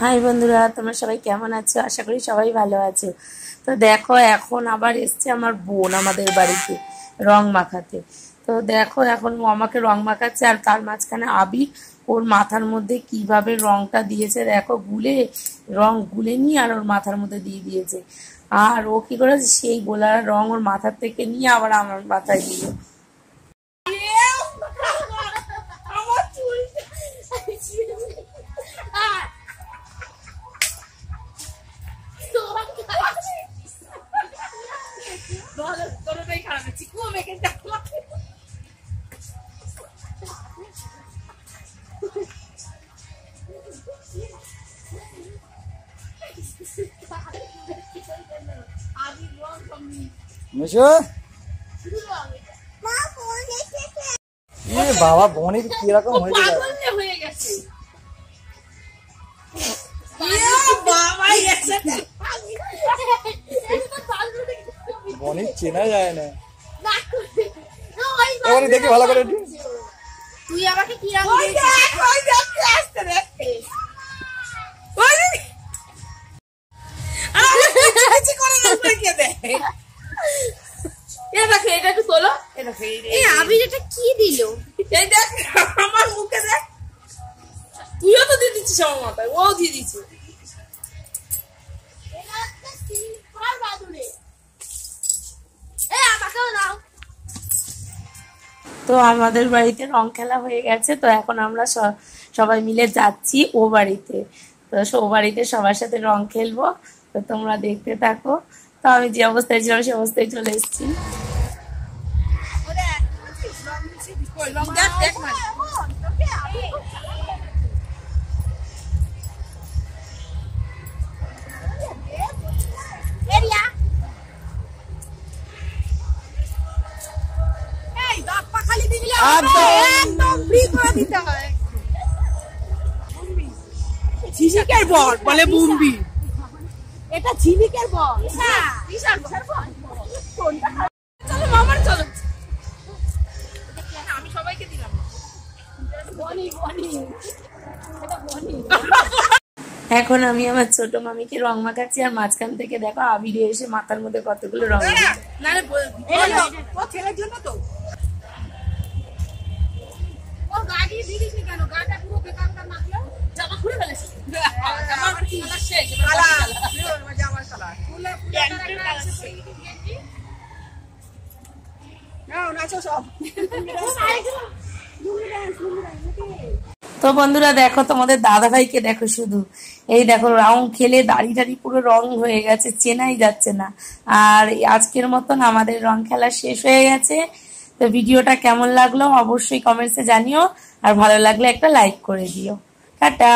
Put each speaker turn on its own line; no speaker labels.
High বন্ধুরা, তোমরা সবাই কেমন আছো? আশা করি সবাই ভালো আছো। তো দেখো, এখন আবার এসছে আমার বোন আমাদের বাড়িতে রং মাখাতে। তো দেখো, এখন ও আমাকে রং মাখাচ্ছে, আর তার মাঝখানে আবির ওর মাথার মধ্যে কিভাবে রংটা দিয়েছে দেখো, রং গুলে নিয়ে আর ওর মাথার মধ্যে দিয়ে দিয়েছে। আর ও কি করেছে, সেই গোলার রং ওর মাথার থেকে নিয়ে আবার আমার মাথায় দিল।
বাবা বনির কিরকম
হয়ে গেছে
বনির চেনা যায় না। এবারে দেখি ভালো করে
তুই আমাকে কি আবির এটা কি দিল? আমার মুখে দেখ, তুইও তো দিয়ে দিচ্ছিস আমার মাথায়, ও দিয়ে দিচ্ছে। তো আমাদের বাড়িতে রং খেলা হয়ে গেছে, তো এখন আমরা সবাই মিলে যাচ্ছি ও বাড়িতে। তো ও বাড়িতে সবার সাথে রং খেলবো, তো তোমরা দেখতে থাকো। তো আমি যে অবস্থায় ছিলাম সে অবস্থায় চলে এসেছি।
ঝিঝিকের বল বলে বুম্বি, এটা ঝিলিকের বল। চলো মামার, চলো আমি সবাইকে দিলাম।
এখন আমি আমার ছোট মামিকে রং মাখাচ্ছি, আর মাঝখান থেকে দেখো আবিরে এসে মাথার মধ্যে কতগুলো রং।
ছেলের জন্য তো গাড়ি দিদিস নি কেন? গাটা পুরো বেকার মাখলো, জামা খুলে ফেলেছে।
তো বন্ধুরা দেখো, তোমাদের দাদা ভাইকে দেখো, শুধু এই দেখো রং খেলে দাড়ি টাড়ি পুরো রং হয়ে গেছে, চেনাই যাচ্ছে না। আর আজকের মতন আমাদের রং খেলা শেষ হয়ে গেছে। তো ভিডিওটা কেমন লাগলো অবশ্যই কমেন্টসে জানিও, আর ভালো লাগলে একটা লাইক করে দিও। টাটা।